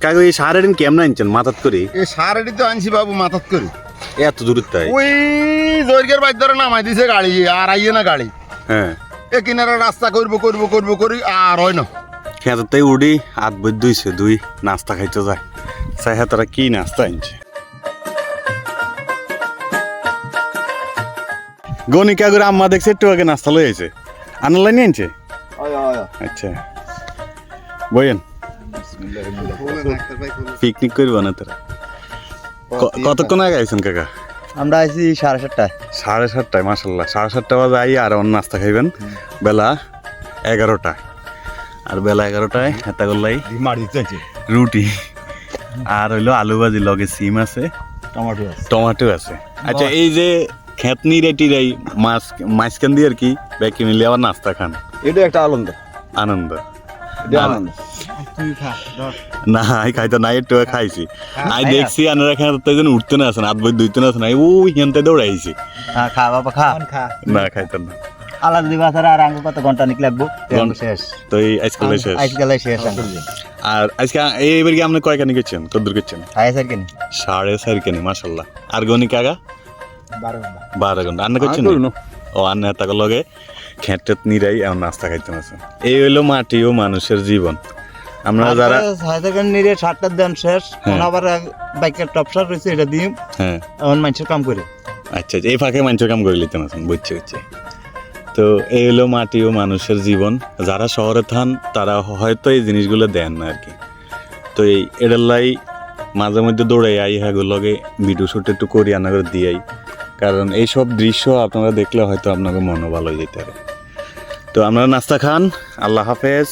কাকু এই সার কেমন আনছেন মাথাত করে? এই সার এটি তো আনছি বাবু মাথাত করে। এত দূর তাই? ওই দৈর্ঘ্যের বাইর ধরে নামাই দিছে গাড়ি, আর আইয়ে না গাড়ি। হ্যাঁ এ কিনারে রাস্তা করবো করি আর হয় না। খেতে তাই উড়ি হাত বই দুইছে দুই নাস্তা খাইতে যায়। চাই তারা কি নাস্তা আনছে। গনি কাকুর আম্মা দেখছে একটু আগে নাস্তা লই আইছে, আনার লাইনে আনছে। আচ্ছা বইয়েন পিকনিক করবো না তোরা? কতক্ষণ আগে আইছেন কাকা? আমরা আইছি 7:30টায়। 7:30টায়? মাসাল্লাহ 7:30 বাজে আই আর অন্য নাস্তা খাইবেন বেলা 11টায়। আর বেলা 11টায় হেতা করলাই রুটি আর হইলো আলু ভাজি, লগে সিম আছে, টমাটো আছে। আচ্ছা এই যে খেতনি রেটিরাই মাঝখান দিয়ে আর কি ব্যাকি মিলে আবার নাস্তা খান, এটা একটা আনন্দ। আনন্দ না আই খাইতে নাই একটু খাইছি। আই দেখছি আনারা খেতে উঠতে না আছেন, হাত বই দুইতে না আছেন, ওই হেনতে দৌড়াইছি। হ্যাঁ খা বাবা খা। না খাইতেন না। আলাদা দিবা ছাড়া আর আঙ্গু কত ঘন্টা নিক লাগবো শেষ। তো এই আজকাল শেষ। আর আজকে এইবার কি আপনি কয়খানি গেছেন, কদ্দূর গেছেন? 4.5 কেনি মাশাল্লাহ। আর গনি কাকা 12 ঘন্টা আন্না করছেন? ও আন্না তাকে লগে খেটেত নিরাই এমন নাস্তা খাইতে আছেন। এই হইলো মাটি ও মানুষের জীবন। আমরা যারা 7টার দিন শেষ, আবার বাইকের টপসার রয়েছে এটা দিই। হ্যাঁ এখন মানুষের কাম করে। আচ্ছা এই ফাঁকে মানুষের কাম করে লিতে আছেন, বুঝছে। তো এই হলো মাটি ও মানুষের জীবন। যারা শহরে থান তারা হয়তো এই জিনিসগুলো দেন না আর কি। তো এই এডাল্লাই মাঝে মধ্যে দৌড়াই আই লগে ভিডিও শুট একটু করি আনা করে দিয়াই, কারণ এইসব দৃশ্য আপনারা দেখলে হয়তো আপনাকে মনও ভালো হয়ে যেতে পারে। তো আপনারা নাস্তা খান, আল্লাহ হাফেজ।